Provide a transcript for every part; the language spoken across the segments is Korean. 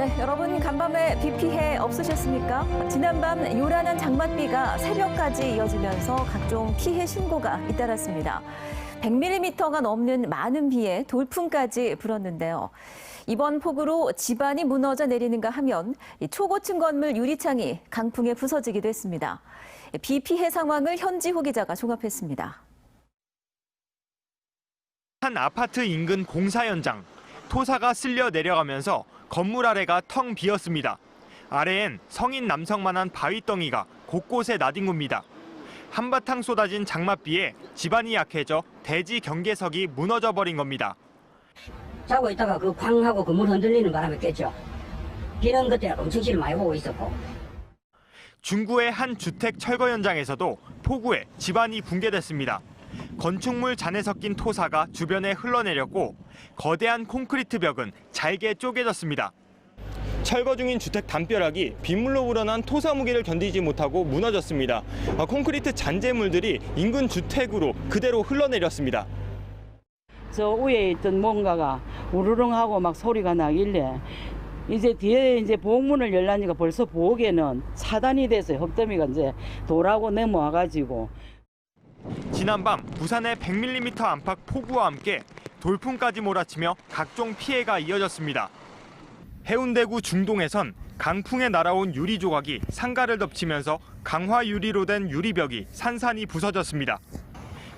네, 여러분 간밤에 비 피해 없으셨습니까? 지난밤 요란한 장맛비가 새벽까지 이어지면서 각종 피해 신고가 잇따랐습니다. 100mm가 넘는 많은 비에 돌풍까지 불었는데요. 이번 폭우로 집안이 무너져 내리는가 하면 초고층 건물 유리창이 강풍에 부서지기도 했습니다. 비 피해 상황을 현지호 기자가 종합했습니다. 한 아파트 인근 공사 현장. 토사가 쓸려 내려가면서 건물 아래가 텅 비었습니다. 아래엔 성인 남성만한 바위덩이가 곳곳에 나뒹굽니다. 한바탕 쏟아진 장맛비에 집안이 약해져 대지 경계석이 무너져 버린 겁니다. 자고 있다가 그 쾅하고 그 물 흔들리는 바람에 깼죠. 비는 그때 엄청 시를 많이 오고 있었고. 중구의 한 주택 철거 현장에서도 폭우에 집안이 붕괴됐습니다. 건축물 잔에 섞인 토사가 주변에 흘러내렸고 거대한 콘크리트 벽은 잘게 쪼개졌습니다. 철거 중인 주택 담벼락이 빗물로 우러난 토사 무게를 견디지 못하고 무너졌습니다. 콘크리트 잔재물들이 인근 주택으로 그대로 흘러내렸습니다. 저 위에 있던 뭔가가 우르릉하고 막 소리가 나길래 이제 뒤에 이제 부엌문을 열라니까 벌써 부엌에는 차단이 돼서 흙더미가 이제 돌하고 넘어와가지고. 지난밤 부산의 100mm 안팎 폭우와 함께 돌풍까지 몰아치며 각종 피해가 이어졌습니다. 해운대구 중동에선 강풍에 날아온 유리 조각이 상가를 덮치면서 강화 유리로 된 유리벽이 산산이 부서졌습니다.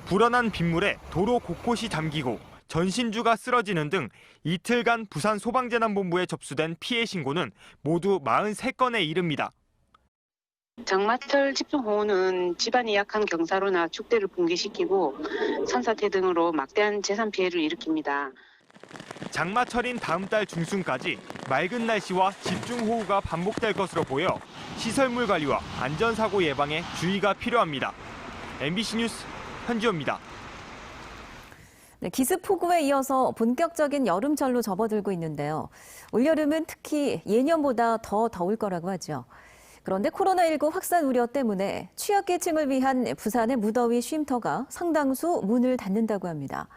불어난 빗물에 도로 곳곳이 잠기고 전신주가 쓰러지는 등 이틀간 부산 소방재난본부에 접수된 피해 신고는 모두 43건에 이릅니다. 장마철 집중호우는 집안이 약한 경사로나 축대를 붕괴시키고 산사태 등으로 막대한 재산 피해를 일으킵니다. 장마철인 다음 달 중순까지 맑은 날씨와 집중호우가 반복될 것으로 보여 시설물 관리와 안전사고 예방에 주의가 필요합니다. MBC 뉴스 현지호입니다. 네, 기습폭우에 이어서 본격적인 여름철로 접어들고 있는데요. 올여름은 특히 예년보다 더 더울 거라고 하죠. 그런데 코로나19 확산 우려 때문에 취약계층을 위한 부산의 무더위 쉼터가 상당수 문을 닫는다고 합니다.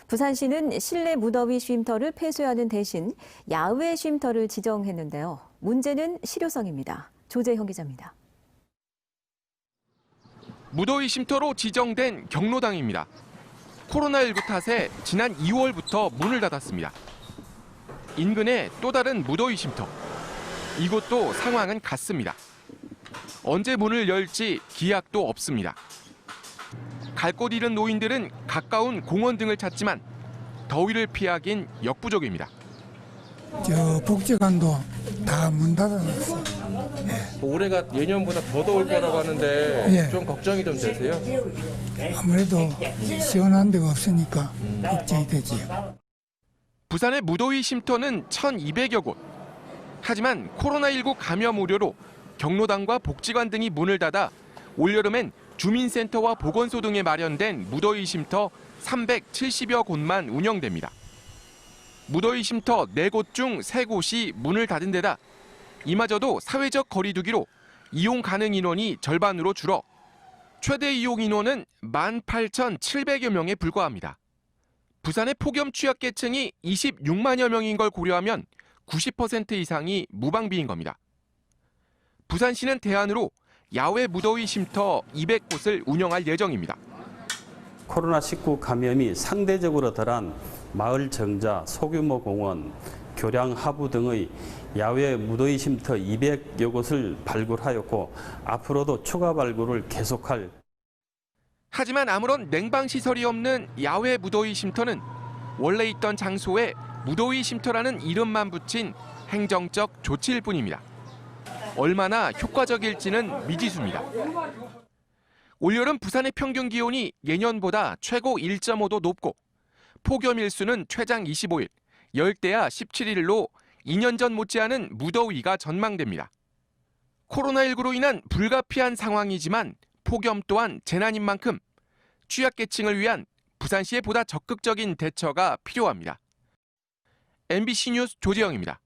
부산시는 실내 무더위 쉼터를 폐쇄하는 대신 야외 쉼터를 지정했는데요. 문제는 실효성입니다. 조재형 기자입니다. 무더위 쉼터로 지정된 경로당입니다. 코로나19 탓에 지난 2월부터 문을 닫았습니다. 인근에 또 다른 무더위 쉼터. 이곳도 상황은 같습니다. 언제 문을 열지 기약도 없습니다. 갈 곳 잃은 노인들은 가까운 공원 등을 찾지만 더위를 피하긴 역부족입니다. 저 복지관도 다 문 닫아놨어요. 올해가 예년보다 더 더울 거라고 하는데 좀 걱정이 좀 되세요? 아무래도 시원한 데가 없으니까 걱정이 되지요. 부산의 무더위 쉼터는 1,200여 곳. 하지만 코로나19 감염 우려로 경로당과 복지관 등이 문을 닫아 올여름엔 주민센터와 보건소 등에 마련된 무더위 쉼터 370여 곳만 운영됩니다. 무더위 쉼터 4곳 중 3곳이 문을 닫은 데다 이마저도 사회적 거리 두기로 이용 가능 인원이 절반으로 줄어 최대 이용 인원은 18,700여 명에 불과합니다. 부산의 폭염 취약계층이 26만여 명인 걸 고려하면 90% 이상이 무방비인 겁니다. 부산시는 대안으로 야외 무더위 쉼터 200곳을 운영할 예정입니다. 코로나19 감염이 상대적으로 덜한 마을 정자, 소규모 공원, 교량 하부 등의 야외 무더위 쉼터 200여 곳을 발굴하였고 앞으로도 추가 발굴을 계속할. 하지만 아무런 냉방 시설이 없는 야외 무더위 쉼터는 원래 있던 장소에 무더위 쉼터라는 이름만 붙인 행정적 조치일 뿐입니다. 얼마나 효과적일지는 미지수입니다. 올여름 부산의 평균 기온이 예년보다 최고 1.5도 높고 폭염 일수는 최장 25일, 열대야 17일로 2년 전 못지않은 무더위가 전망됩니다. 코로나19로 인한 불가피한 상황이지만 폭염 또한 재난인 만큼 취약계층을 위한 부산시의 보다 적극적인 대처가 필요합니다. MBC 뉴스 조재영입니다.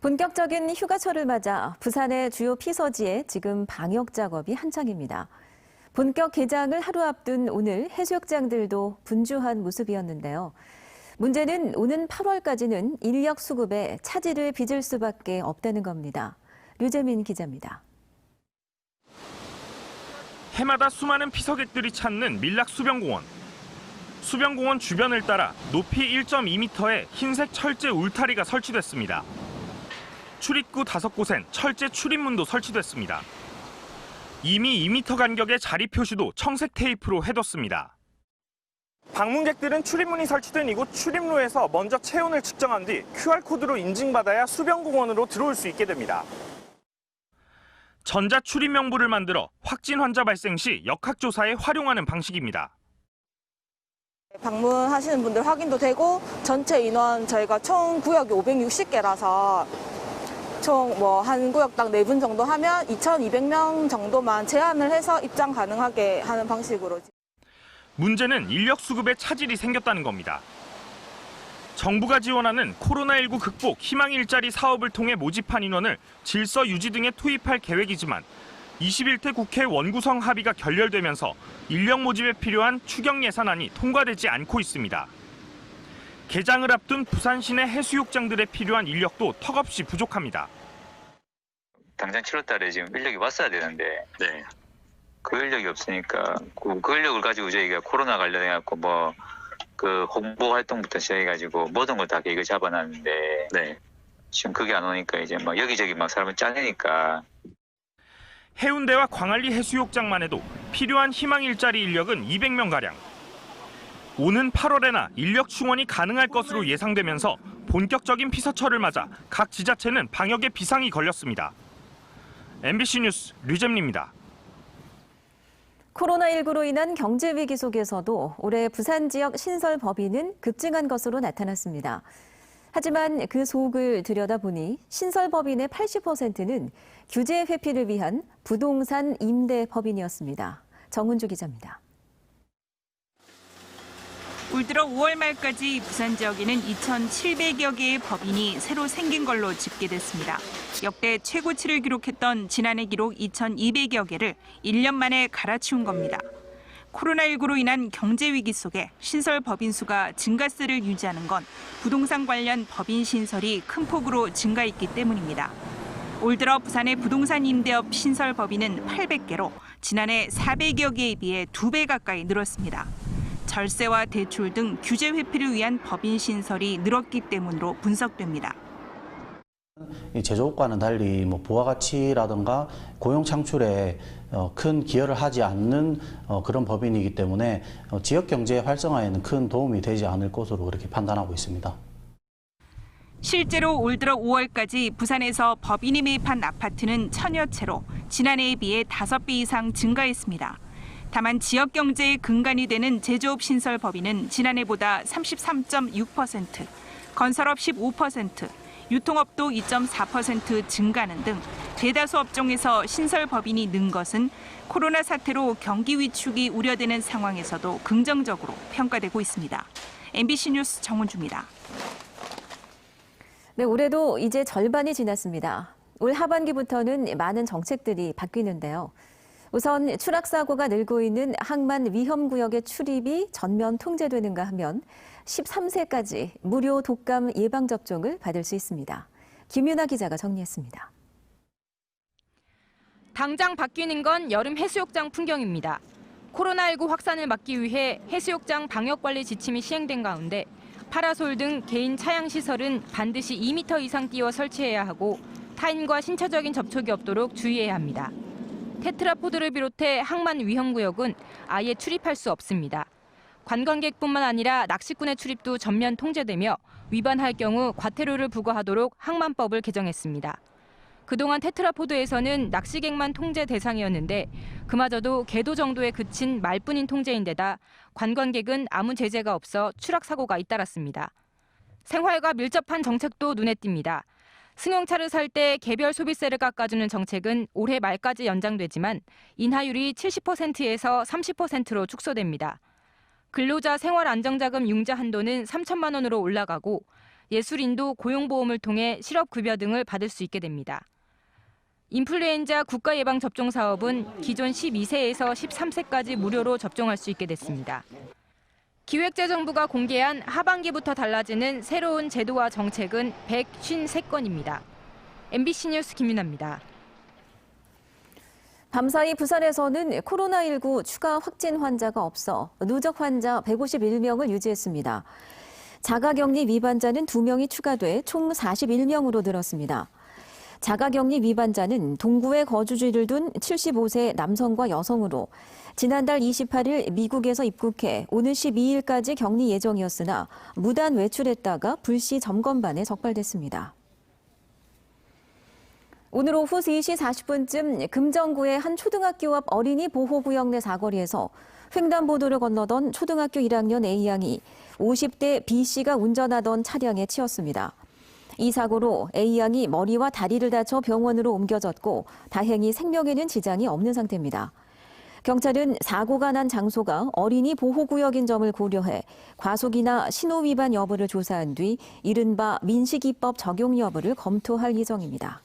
본격적인 휴가철을 맞아 부산의 주요 피서지에 지금 방역 작업이 한창입니다. 본격 개장을 하루 앞둔 오늘 해수욕장들도 분주한 모습이었는데요. 문제는 오는 8월까지는 인력 수급에 차질을 빚을 수밖에 없다는 겁니다. 류재민 기자입니다. 해마다 수많은 피서객들이 찾는 밀락 수변공원. 수변공원 주변을 따라 높이 1.2m의 흰색 철제 울타리가 설치됐습니다. 출입구 5곳엔 철제 출입문도 설치됐습니다. 이미 2m 간격의 자리 표시도 청색 테이프로 해뒀습니다. 방문객들은 출입문이 설치된 이곳 출입로에서 먼저 체온을 측정한 뒤 QR코드로 인증받아야 수변공원으로 들어올 수 있게 됩니다. 전자 출입 명부를 만들어 확진 환자 발생 시 역학조사에 활용하는 방식입니다. 방문하시는 분들 확인도 되고 전체 인원 저희가 총 구역이 560개라서 총 한 구역당 4분 정도 하면 2,200명 정도만 제한을 해서 입장 가능하게 하는 방식으로. 문제는 인력 수급에 차질이 생겼다는 겁니다. 정부가 지원하는 코로나19 극복 희망 일자리 사업을 통해 모집한 인원을 질서 유지 등에 투입할 계획이지만 21대 국회 원구성 합의가 결렬되면서 인력 모집에 필요한 추경 예산안이 통과되지 않고 있습니다. 개장을 앞둔 부산 시내 해수욕장들에 필요한 인력도 턱없이 부족합니다. 당장 7월 달에 지금 인력이 왔어야 되는데 그 인력이 없으니까 그 인력을 가지고 저희가 코로나 관련해갖고 그 홍보 활동부터 시작해가지고 모든 걸 다 계획을 잡아놨는데 지금 그게 안 오니까 이제 여기저기 사람을 짜내니까. 해운대와 광안리 해수욕장만 해도 필요한 희망 일자리 인력은 200명가량. 오는 8월에나 인력 충원이 가능할 것으로 예상되면서 본격적인 피서철을 맞아 각 지자체는 방역에 비상이 걸렸습니다. MBC 뉴스 류잼리입니다. 코로나19로 인한 경제 위기 속에서도 올해 부산 지역 신설 법인은 급증한 것으로 나타났습니다. 하지만 그 속을 들여다보니 신설 법인의 80%는 규제 회피를 위한 부동산 임대 법인이었습니다. 정은주 기자입니다. 올 들어 5월 말까지 부산 지역에는 2,700여 개의 법인이 새로 생긴 걸로 집계됐습니다. 역대 최고치를 기록했던 지난해 기록 2,200여 개를 1년 만에 갈아치운 겁니다. 코로나19로 인한 경제 위기 속에 신설 법인 수가 증가세를 유지하는 건 부동산 관련 법인 신설이 큰 폭으로 증가했기 때문입니다. 올 들어 부산의 부동산 임대업 신설 법인은 800개로 지난해 400여 개에 비해 2배 가까이 늘었습니다. 절세와 대출 등 규제 회피를 위한 법인 신설이 늘었기 때문으로 분석됩니다. 제조업과는 달리 부가가치라든가 고용 창출에 큰 기여를 하지 않는 그런 법인이기 때문에 지역 경제 활성화에는 큰 도움이 되지 않을 것으로 그렇게 판단하고 있습니다. 실제로 올 들어 5월까지 부산에서 법인이 매입한 아파트는 1000여 채로 지난해에 비해 5배 이상 증가했습니다. 다만 지역 경제의 근간이 되는 제조업 신설 법인은 지난해보다 33.6%, 건설업 15%, 유통업도 2.4% 증가하는 등 대다수 업종에서 신설 법인이 는 것은 코로나 사태로 경기 위축이 우려되는 상황에서도 긍정적으로 평가되고 있습니다. MBC 뉴스 정은주입니다. 네, 올해도 이제 절반이 지났습니다. 올 하반기부터는 많은 정책들이 바뀌는데요. 우선 추락사고가 늘고 있는 항만 위험구역의 출입이 전면 통제되는가 하면 13세까지 무료 독감 예방접종을 받을 수 있습니다. 김윤아 기자가 정리했습니다. 당장 바뀌는 건 여름 해수욕장 풍경입니다. 코로나19 확산을 막기 위해 해수욕장 방역관리 지침이 시행된 가운데 파라솔 등 개인 차양 시설은 반드시 2m 이상 띄워 설치해야 하고 타인과 신체적인 접촉이 없도록 주의해야 합니다. 테트라포드를 비롯해 항만 위험구역은 아예 출입할 수 없습니다. 관광객뿐만 아니라 낚시꾼의 출입도 전면 통제되며 위반할 경우 과태료를 부과하도록 항만법을 개정했습니다. 그동안 테트라포드에서는 낚시객만 통제 대상이었는데 그마저도 계도 정도에 그친 말뿐인 통제인데다 관광객은 아무 제재가 없어 추락 사고가 잇따랐습니다. 생활과 밀접한 정책도 눈에 띕니다. 승용차를 살 때 개별 소비세를 깎아주는 정책은 올해 말까지 연장되지만 인하율이 70%에서 30%로 축소됩니다. 근로자 생활안정자금 융자 한도는 3천만 원으로 올라가고 예술인도 고용보험을 통해 실업급여 등을 받을 수 있게 됩니다. 인플루엔자 국가예방접종 사업은 기존 12세에서 13세까지 무료로 접종할 수 있게 됐습니다. 기획재정부가 공개한 하반기부터 달라지는 새로운 제도와 정책은 153건입니다. MBC 뉴스 김윤아입니다. 밤사이 부산에서는 코로나19 추가 확진 환자가 없어 누적 환자 151명을 유지했습니다. 자가격리 위반자는 2명이 추가돼 총 41명으로 늘었습니다. 자가격리 위반자는 동구에 거주지를 둔 75세 남성과 여성으로 지난달 28일 미국에서 입국해 오는 12일까지 격리 예정이었으나 무단 외출했다가 불시 점검반에 적발됐습니다. 오늘 오후 3시 40분쯤 금정구의 한 초등학교 앞 어린이 보호구역 내 사거리에서 횡단보도를 건너던 초등학교 1학년 A양이 50대 B씨가 운전하던 차량에 치였습니다. 이 사고로 A양이 머리와 다리를 다쳐 병원으로 옮겨졌고 다행히 생명에는 지장이 없는 상태입니다. 경찰은 사고가 난 장소가 어린이 보호구역인 점을 고려해 과속이나 신호 위반 여부를 조사한 뒤 이른바 민식이법 적용 여부를 검토할 예정입니다.